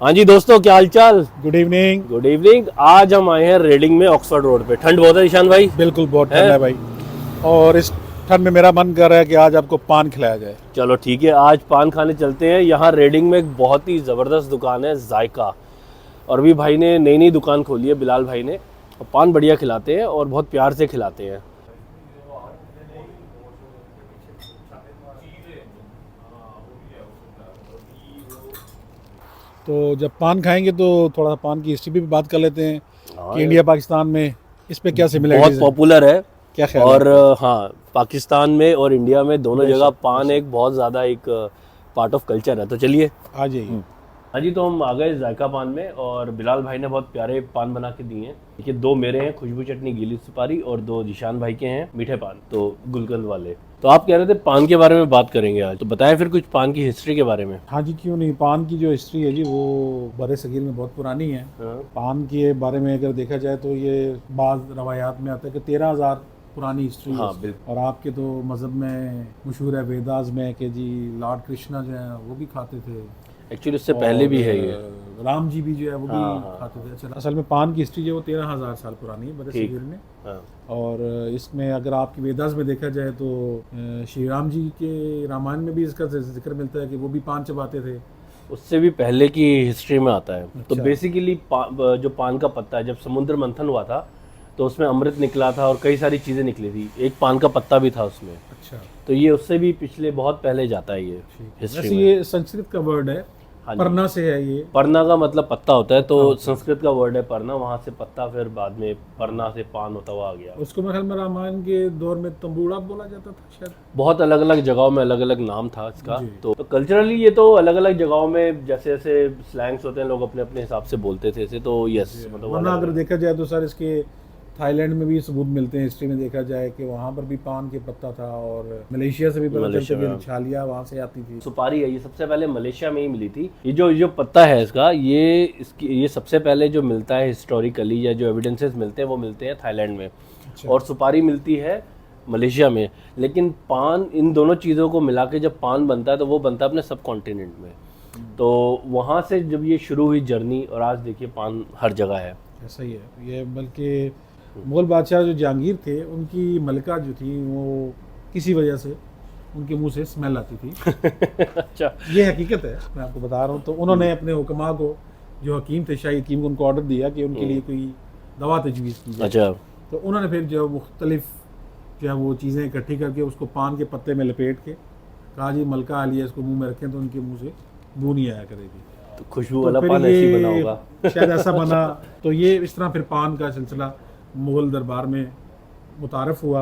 हाँ जी दोस्तों, क्या हालचाल। Good evening. Good evening. आज हम आए हैं रेडिंग में, ऑक्सफोर्ड रोड पे। ठंड बहुत है ईशान भाई। बिल्कुल बहुत है। ठंड है भाई। और इस ठंड में मेरा मन कर रहा है कि आज आपको पान खिलाया जाए। चलो ठीक है, आज पान खाने चलते हैं। यहाँ रेडिंग में एक बहुत ही ज़बरदस्त दुकान है, जायका। और अभी भाई ने नई नई दुकान खोली है, बिलाल भाई ने। और पान बढ़िया खिलाते हैं और बहुत प्यार से खिलाते हैं। तो जब पान खाएंगे तो थोड़ा पान की हिस्ट्री भी बात कर लेते हैं हाँ, कि इंडिया पाकिस्तान में इस पे क्या बहुत सिमिलरिटीज हैं। पॉपुलर है। क्या ख्याल है और आपका? हाँ, पाकिस्तान में और इंडिया में दोनों जगह बेशक पान बेशक। एक बहुत ज़्यादा एक पार्ट ऑफ कल्चर है। तो चलिए। आ जाइए। हाँ जी, तो हम आ गए जायका पान में और बिलाल भाई ने बहुत प्यारे पान बना के दिए हैं। देखिए, दो मेरे हैं खुशबू चटनी गीली सुपारी, और दो जिशान भाई के हैं मीठे पान, तो गुलकंद वाले। तो आप कह रहे थे पान के बारे में बात करेंगे आज, तो बताएं फिर कुछ पान की हिस्ट्री के बारे में। हाँ जी, क्यों नहीं। पान की जो हिस्ट्री है जी वो बड़े सगीर में बहुत पुरानी है। हाँ, पान के बारे में अगर देखा जाए तो ये बाज़ रवायात में आता है कि 13,000 पुरानी हिस्ट्री है हाँ इसकी। बिल्कुल। और आपके तो मज़हब में मशहूर है वेदास में कि जी लॉर्ड कृष्णा जो है वो भी खाते थे। एक्चुअली उससे पहले भी है ये। राम जी भी जो है वो भी हाँ हाँ खाते थे। अच्छा, असल में पान की हिस्ट्री जो है वो 13,000 साल पुरानी है बड़े ठीक। सगीर में। हाँ, और इसमें अगर आपकी वेदास में देखा जाए तो श्री राम जी के रामायण में भी इसका जिक्र मिलता है कि वो भी पान चबाते थे। उससे भी पहले की हिस्ट्री में आता है। तो अच्छा। बेसिकली जो पान का पत्ता है, जब समुद्र मंथन हुआ था तो उसमें अमृत निकला था और कई सारी चीज़ें निकली थी। एक पान का पत्ता भी था उसमें। अच्छा, तो ये उससे भी पिछले बहुत पहले जाता है ये ठीक है। हिस्ट्री वैसे में। ये संस्कृत का वर्ड है, हाँ जी। परना से है ये। परना का मतलब पत्ता होता है, पत्ता तो होता है। संस्कृत का वर्ड है परना, वहाँ से पत्ता, फिर बाद में परना से पान होता हुआ आ गया। उसको मेरे ख्याल में रामायण के दौर में तंबूड़ा बोला जाता था शायद। बहुत अलग अलग जगहों में अलग अलग नाम था इसका। जी। तो कल्चरली ये तो अलग अलग जगहों में जैसे जैसे स्लैंग्स होते हैं, लोग अपने अपने हिसाब से बोलते थे इसे। तो यस, मतलब वरना अलग अगर अलग। देखा जाए तो सर इसके थाईलैंड में भी सबूत मिलते हैं। हिस्ट्री में देखा जाए कि वहाँ पर भी पान के पत्ता था। और मलेशिया से भी पता चलता मलेशिया है में कि छालिया वहाँ से आती थी। सुपारी है, ये सबसे पहले मलेशिया में ही मिली थी। ये जो पत्ता है इसका, ये सबसे पहले जो मिलता है हिस्टोरिकली, या जो एविडेंसेस मिलते हैं वो मिलते हैं थाईलैंड में। अच्छा। और सुपारी मिलती है मलेशिया में। लेकिन पान, इन दोनों चीज़ों को मिला के जब पान बनता है तो वो बनता है अपने सब कॉन्टिनेंट में। तो वहाँ से जब ये शुरू हुई जर्नी, और आज देखिए पान हर जगह है। ऐसा ही है ये। बल्कि मुगल बादशाह जो जहांगीर थे उनकी मलिका जो थी वो किसी वजह से उनके मुंह से स्मेल आती थी। अच्छा। ये हकीकत है, मैं आपको बता रहा हूँ। तो उन्होंने अपने हुक्मा को, जो हकीम थे, शाही हकीम को, उनको ऑर्डर दिया कि उनके लिए कोई दवा तजवीज़ की जाए। अच्छा। तो उन्होंने फिर जो मुख्तलिफ जो है वो चीज़ें इकट्ठी करके उसको पान के पत्ते में लपेट के कहा जी मलका आ लिया, इसको मुंह में रखें तो उनके मुंह से बू नहीं आया करेगी। तो खुशबू तो वाला फिर पान ऐसे ही बना ये होगा। शायद ऐसा बना। तो ये इस तरह फिर पान का सिलसिला मुग़ल दरबार में मुतारफ़ हुआ।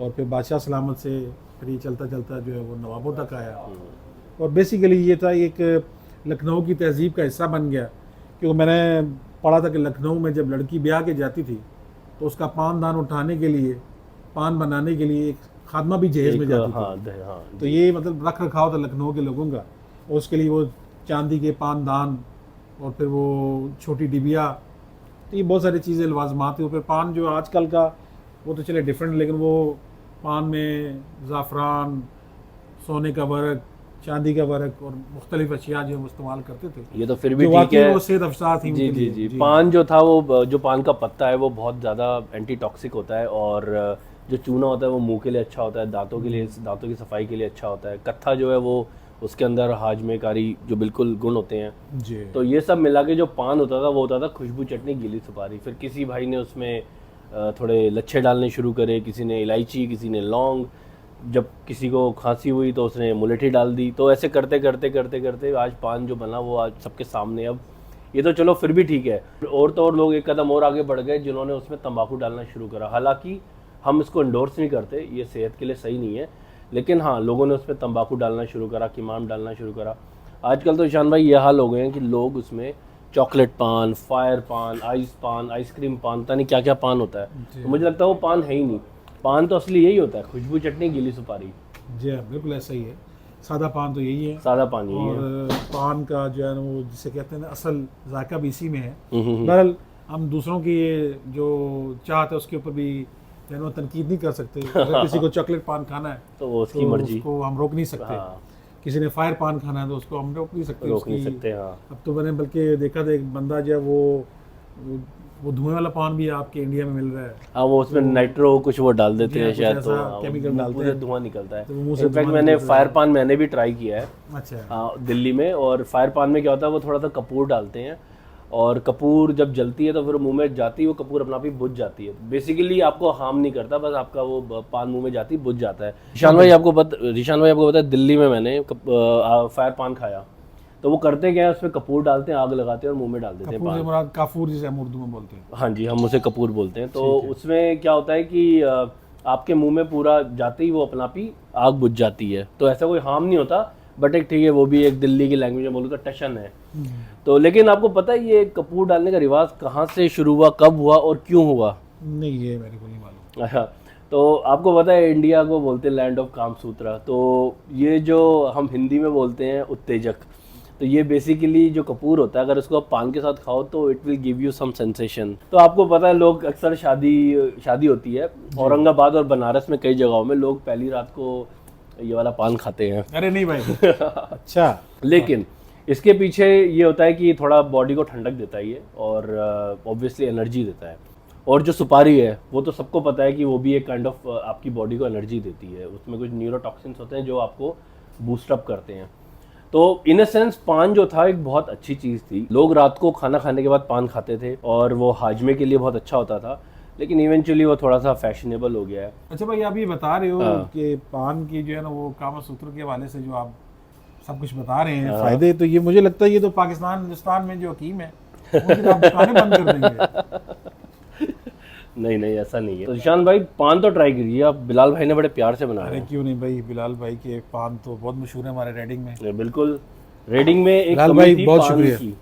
और फिर बादशाह सलामत से फिर ये चलता चलता जो है वो नवाबों तक आया। और बेसिकली ये था, एक लखनऊ की तहज़ीब का हिस्सा बन गया। क्योंकि मैंने पढ़ा था कि लखनऊ में जब लड़की ब्याह के जाती थी तो उसका पानदान उठाने के लिए, पान बनाने के लिए एक खादमा भी जहेज़ में जाती हाँ थी। हाँ तो ये मतलब रख रखाव था लखनऊ के लोगों का। और उसके लिए वो चांदी के पानदान और फिर वो छोटी डिबिया, तो ये बहुत सारी चीज़ें लवाजमात थी। और फिर पान जो आजकल का वो तो चले डिफरेंट, लेकिन वो पान में ज़ाफ़रान, सोने का वर्क, चांदी का वर्क और मुख्तलिफ अशिया जो हम इस्तेमाल करते थे, ये तो फिर भी जो ठीक वाकई है। वो सेहत अफसार थी जी उनके जी लिए। जी। पान जो था, वो जो पान का पत्ता है वो बहुत ज़्यादा एंटी टॉक्सिक होता है। और जो चूना होता है वो मुंह के लिए अच्छा होता है, दांतों के लिए, दांतों की सफाई के लिए अच्छा होता है। कत्था जो है वो, उसके अंदर हाजमेकारी जो बिल्कुल गुण होते हैं। जी। तो ये सब मिला के जो पान होता था वो होता था खुशबू चटनी गीली सुपारी। फिर किसी भाई ने उसमें थोड़े लच्छे डालने शुरू करे, किसी ने इलायची, किसी ने लौंग। जब किसी को खांसी हुई तो उसने मुलेठी डाल दी। तो ऐसे करते करते करते करते आज पान जो बना वो आज सबके सामने। अब ये तो चलो फिर भी ठीक है। और तो और लोग एक कदम और आगे बढ़ गए जिन्होंने उसमें तंबाकू डालना शुरू करा। हालांकि हम इसको इंडोर्स नहीं करते, ये सेहत के लिए सही नहीं है। लेकिन हाँ, लोगों ने उसमें तंबाकू डालना शुरू करा, कीमाम डालना शुरू करा। आजकल तो ईशान भाई ये हाल हो गए हैं कि लोग उसमें चॉकलेट पान, फायर पान, आइस पान, आइसक्रीम पान, पता नहीं क्या क्या पान होता है। तो मुझे लगता है वो पान है ही नहीं। पान तो असली यही होता है, खुशबू चटनी गीली सुपारी। जी हाँ, बिल्कुल ऐसा ही है। सादा पान तो यही है। सादा पान यही है। और पान का जो है ना वो जिसे कहते हैं ना असल जायका भी इसी में है। हम्म। बहरहाल हम दूसरों की ये जो चाहत है उसके ऊपर भी जो है ना तनकीद नहीं कर सकते। अगर किसी को चॉकलेट पान खाना है तो वो उसकी तो मर्जी। उसको हम रोक नहीं सकते। हाँ। किसी ने फायर पान खाना है तो उसको हम रोक नहीं सकते, रोक नहीं उसकी सकते। हाँ अब तो मैंने बल्कि देखा था एक बंदा जो है वो धुएं वाला पान भी आपके इंडिया में मिल रहा है, हाँ, वो उसमें नाइट्रो कुछ वो डाल देते जी हैं हाँ, कुछ शायद, तो ऐसा हाँ, केमिकल मुंह डालते पूरे हैं, धुआं निकलता है। तो वो मुंह से इनफैक्ट धुआं मैंने निकलता फायर है। पान मैंने भी ट्राई किया है अच्छा दिल्ली में। और फायर पान में क्या होता है, वो थोड़ा सा कपूर डालते हैं और कपूर जब जलती है तो फिर मुंह में जाती है, वो कपूर अपना आप ही बुझ जाती है। बेसिकली आपको हार्म नहीं करता, बस आपका वो पान मुंह में जाती बुझ जाता है। ईशान भाई आपको पता है दिल्ली में मैंने फायर पान खाया, तो वो करते क्या है, उसमें कपूर डालते हैं, आग लगाते हैं और मुंह में डाल देते हैं कपूर से पान। मुराद काफूर जिसे हम उर्दू में बोलते हैं। हाँ जी, हम उसे कपूर बोलते हैं। तो उसमें क्या होता है कि आपके मुंह में पूरा जाते ही वो अपना आप ही आग बुझ जाती है, तो ऐसा कोई हार्म नहीं होता। बट एक ठीक है, वो भी एक दिल्ली की लैंग्वेज में बोलूँ तो टशन है। तो लेकिन आपको पता है ये कपूर डालने का रिवाज कहाँ से शुरू हुआ, कब हुआ और क्यों हुआ? नहीं, ये मेरे को नहीं मालूम। अच्छा, तो आपको पता है इंडिया को बोलते हैं लैंड ऑफ कामसूत्रा, तो ये जो हम हिंदी में बोलते हैं उत्तेजक, तो ये बेसिकली जो कपूर होता है, अगर उसको आप पान के साथ खाओ तो it will give you some sensation. तो आपको पता है लोग अक्सर शादी होती है औरंगाबाद और बनारस में, कई जगहों में लोग पहली रात को ये वाला पान खाते हैं। अरे नहीं भाई अच्छा, लेकिन इसके पीछे ये होता है कि थोड़ा बॉडी को ठंडक देता है ये, और ऑब्वियसली एनर्जी देता है। और जो सुपारी है वो तो सबको पता है कि वो भी एक काइंड ऑफ आपकी बॉडी को एनर्जी देती है, उसमें कुछ न्यूरोटॉक्सिन्स होते हैं जो आपको बूस्ट अप करते हैं। तो इन अ सेंस पान जो था एक बहुत अच्छी चीज़ थी। लोग रात को खाना खाने के बाद पान खाते थे और वो हाजमे के लिए बहुत अच्छा होता था, लेकिन इवेंचुअली वो थोड़ा सा फैशनेबल हो गया है। अच्छा भाई, आप ये बता रहे हो हाँ। कि पान की जो है ना वो कामा सूत्र के हवाले से जो आप सब कुछ बता रहे हैं फायदे, तो ये मुझे लगता है ये तो पाकिस्तान हिंदुस्तान में जो हकीम है उनकी तो आप दुकानें बंद कर देंगे। नहीं ऐसा नहीं है। तो ईशान भाई पान तो ट्राई करिए आप, बिलाल भाई ने बड़े प्यार से बनाया अरे है। क्यों नहीं भाई, बिलाल भाई के पान तो बहुत मशहूर है हमारे रेडिंग में। बिल्कुल, रेडिंग में एक बिलाल कमी भाई, थी बहुत पान शुक्रिया। की,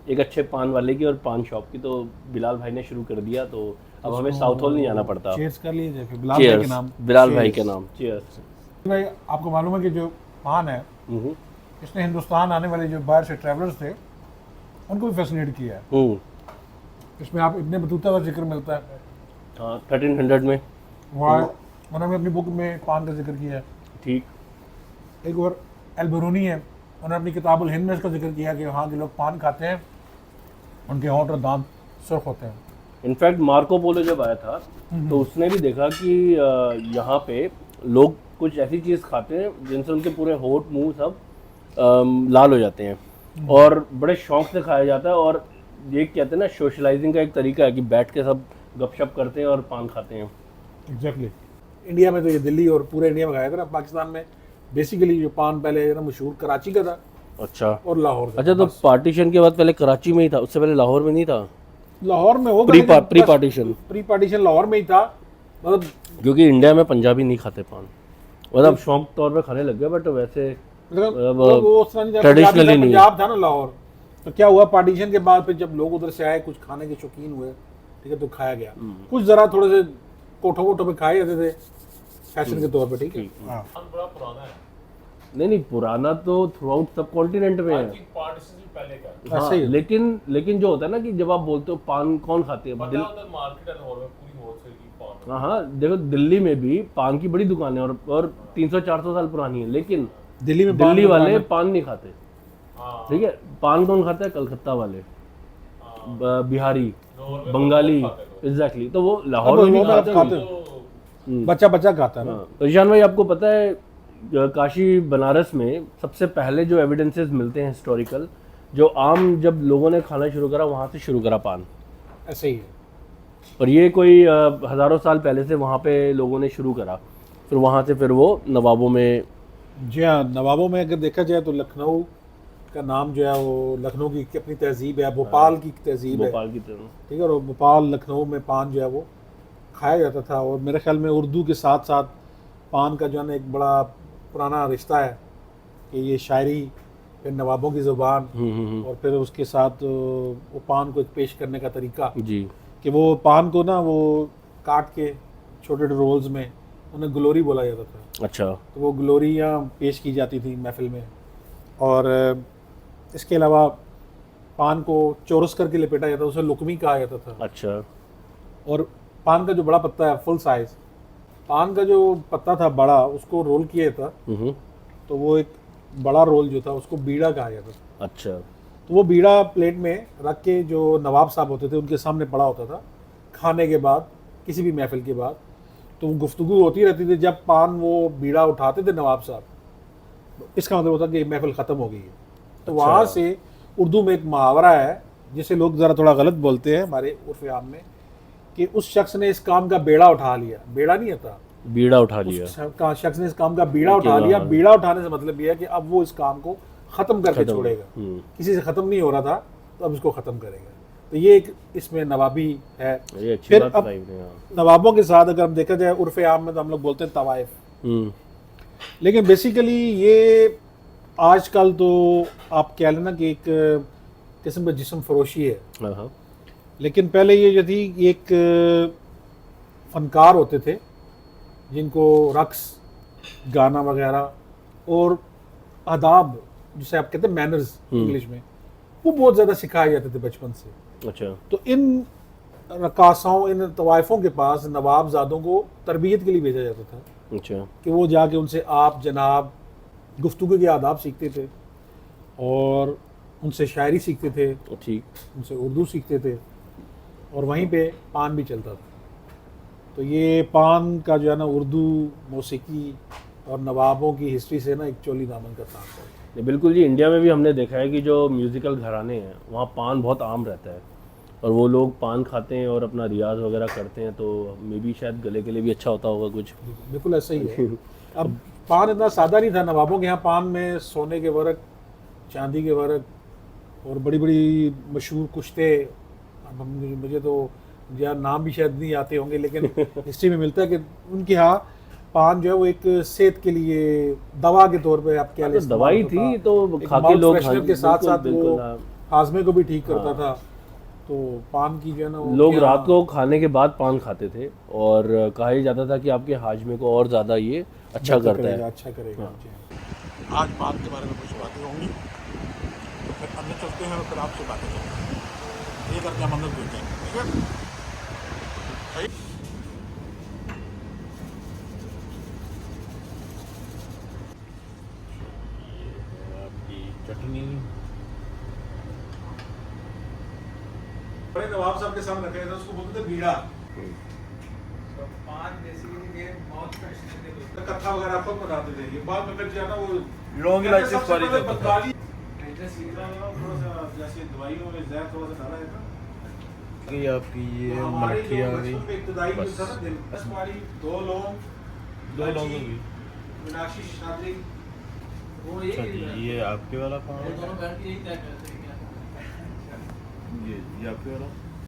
एक अच्छे पान वाले की और पान शॉप की, तो बिलाल भाई ने शुरू कर दिया, तो अब हमें साउथ हॉल नहीं जाना पड़ता। चीयर्स कर लीजिए फिर बिलाल भाई के चीयर्स, नाम। बिलाल भाई के नाम, चीयर्स। भाई आपको मालूम है कि जो पान है इसने हिंदुस्तान आने वाले जो बाहर से ट्रैवलर्स थे उनको भी फैसिनेट किया है। इसमें आप इब्ने बतूता का जिक्र मिलता है, हाँ 1300 में, वहाँ उन्होंने अपनी बुक में पान का जिक्र किया है। ठीक। एक और एल्बरूनी है, उन्होंने अपनी किताबुल हिंद में इसका जिक्र किया कि वहाँ के लोग पान खाते हैं उनके होंठ और दांत सुर्ख होते हैं। इनफैक्ट मार्को पोलो जब आया था तो उसने भी देखा कि यहाँ पे लोग कुछ ऐसी चीज़ खाते हैं जिनसे उनके पूरे होठ मुंह सब लाल हो जाते हैं और बड़े शौक से खाया जाता है। और ये कहते हैं ना, सोशलाइजिंग का एक तरीका है कि बैठ के सब गपशप करते हैं और पान खाते हैं। एग्जैक्टली। इंडिया में तो ये दिल्ली और पूरे इंडिया में खाया था ना, पाकिस्तान में बेसिकली जो पान पहले ना मशहूर कराची का था अच्छा, और लाहौर का। अच्छा, तो पार्टीशन के बाद पहले कराची में ही था, उससे पहले लाहौर में नहीं था? लाहौर में होगा, pre partition, pre partition Lahore में ही था। मतलब क्योंकि इंडिया में पंजाबी नहीं खाते पान, मतलब शौक तौर पे खाने लग गए, बट वैसे वो उस तरह नहीं था, ट्रेडिशनली नहीं। पंजाब था ना लाहौर। तो क्या हुआ पार्टीशन के बाद फिर जब लोग उधर से आए, कुछ खाने के शौकीन हुए, ठीक है, तो खाया गया। कुछ जरा थोड़े से कोठों वोठों पे खाए जाते थे फैशन के तौर पे, ठीक है। हाँ। बड़ा पुराना है, नहीं पुराना तो थ्रू आउट सब कॉन्टिनेंट में है। पार्टीशन से पहले का हाँ, ऐसे ही है। लेकिन जो होता है ना कि जब आप बोलते हो पान कौन खाते हैं, पता उधर मार्केट है लाहौर में पूरी होलसेल की पान। हाँ देखो दिल्ली में भी पान की बड़ी दुकानें और 300-400 साल पुरानी है, लेकिन दिल्ली में दिल्ली पान वाले दुकान पान नहीं खाते। हाँ, ठीक है, पान कौन खाता है? कलकत्ता वाले, बिहारी, लाहौर में बंगाली, खाते हैं एग्जैक्टली। तो वो लाहौर अब में भी वो खाते खाते हैं। हैं। बच्चा बच्चा खाता है ना। हाँ, तो ईशान भाई आपको पता है काशी बनारस में सबसे पहले जो एविडेंसेस मिलते हैं हिस्टोरिकल, जो आम जब लोगों ने खाना शुरू करा वहाँ से शुरू करा पान, ऐसे ही है। और ये कोई हज़ारों साल पहले से वहाँ पे लोगों ने शुरू करा, फिर वहाँ से फिर वो नवाबों में। जी हाँ, नवाबों में अगर देखा जाए तो लखनऊ का नाम जो है वो लखनऊ की अपनी तहजीब है, भोपाल की तहजीब है, भोपाल की तरह। ठीक है। और भोपाल लखनऊ में पान जो है वो खाया जाता था। और मेरे ख्याल में उर्दू के साथ साथ पान का जो है ना एक बड़ा पुराना रिश्ता है कि ये शायरी, फिर नवाबों की ज़ुबान, और फिर उसके साथ वो पान को एक पेश करने का तरीका, जी, कि वो पान को ना वो काट के छोटे छोटे रोल्स में उन्हें ग्लोरी बोला जाता था। अच्छा, तो वो ग्लोरियाँ पेश की जाती थी महफिल में। और इसके अलावा पान को चौरस करके लपेटा जाता था, उसे लुकमी कहा जाता था। अच्छा, और पान का जो बड़ा पत्ता है फुल साइज, पान का जो पत्ता था बड़ा, उसको रोल किया था हम्म, तो वो एक बड़ा रोल जो था उसको बीड़ा कहा गया था। अच्छा। तो वो बीड़ा प्लेट में रख के जो नवाब साहब होते थे उनके सामने पड़ा होता था खाने के बाद, किसी भी महफिल के बाद। तो वो गुफ्तगू होती रहती थी। जब पान वो बीड़ा उठाते थे नवाब साहब, इसका मतलब होता कि महफिल ख़त्म हो गई है। तो अच्छा। वहाँ से उर्दू में एक मुहावरा है जिसे लोग ज़रा थोड़ा गलत बोलते हैं हमारे उर्फ आम में, कि उस शख्स ने इस काम का बेड़ा उठा लिया। बेड़ा नहीं आता, बीड़ा उठा लिया। उस शख्स ने इस काम का बीड़ा उठा कि लिया। हाँ। बीड़ा उठाने से मतलब यह है कि अब वो इस काम को ख़त्म करके खत्म। छोड़ेगा। हम्म। किसी से ख़त्म नहीं हो रहा था तो अब इसको ख़त्म करेगा। तो ये एक इसमें नवाबी है। ये अच्छी फिर बात अब बताई आपने, हाँ। नवाबों के साथ अगर हम देखा जाए उर्फ आम में तो हम लोग बोलते हैं तवाइफ, हम्म। लेकिन बेसिकली ये आजकल तो आप कह लेना कि एक किस्म का जिस्म फरोशी है। हाँ हाँ। लेकिन पहले ये जो थी, एक फनकार होते थे जिनको रक्स, गाना वगैरह और आदाब, जिसे आप कहते हैं मैनर्स इंग्लिश में, वो बहुत ज़्यादा सिखाए जाते थे बचपन से। अच्छा। तो इन रकासाओं, इन तवाइफों के पास नवाबजादों को तरबियत के लिए भेजा जाता था अच्छा। कि वो जाके उनसे आप जनाब, गुफ्तगू के आदाब सीखते थे और उनसे शायरी सीखते थे, ठीक। उनसे उर्दू सीखते थे, और वहीं पे पान भी चलता था। तो ये पान का जो है ना उर्दू मौसीकी और नवाबों की हिस्ट्री से ना एक चोली दामन का ताल्लुक है। बिल्कुल जी, इंडिया में भी हमने देखा है कि जो म्यूज़िकल घराने हैं वहाँ पान बहुत आम रहता है और वो लोग पान खाते हैं और अपना रियाज वगैरह करते हैं, तो मे भी शायद गले के लिए भी अच्छा होता होगा कुछ। बिल्कुल ऐसा ही है। अब पान इतना सादा नहीं था नवाबों के यहाँ। पान में सोने के वर्क, चांदी के वर्क और बड़ी बड़ी मशहूर कुश्ते, अब मुझे तो यार नाम भी शायद नहीं आते होंगे, लेकिन हिस्ट्री में मिलता है कि उनके यहाँ पान जो है वो एक सेहत के लिए दवा के तौर पे आप क्या तो दवाई थी, तो खा के लोग के साथ साथ वो बिल्कुल, हाँ। हाजमे को भी ठीक करता था। तो पान की जो है ना वो लोग क्या- रात को खाने के बाद पान खाते थे और कहा ही जाता था कि आपके हाजमे को और ज़्यादा ये अच्छा करता है। अच्छा करेगा। हाँ। आज पान के बारे में कुछ बातें होंगी, तो फिर अंदर चलते हैं और फिर आपसे बातें करते हैं। ये करके हम अंदर देखते हैं, ठीक है? सही? आपकी चटनी। बड़े नवाब साहब के सामने रखा था, उसको बोलते थे बीड़ा। पान बेसिकली ये मौत का स्टेज होता कथा वगैरह खुद बताते थे। ये बाद में फिर जो है ना वो लौंग इलायची सबसे सुपारी पहले का पता। बंगाली है। जैसे थोड़ा सा जैसे दवाइयों में जहर थोड़ा सा डाला जाता। ये आपकी ये तो हमारे मलखी जो आ गई। बचपन में इब्तदाई जो बस। था ना दिलकश वाली, दो लौंग, दो लौंग इलायची, होगी। मीनाक्षी शादी, वो अच्छा एक जी, ये आपके वाला पान वो दोनों बैठ के यही तय करते हैं क्या। ये आपके वाला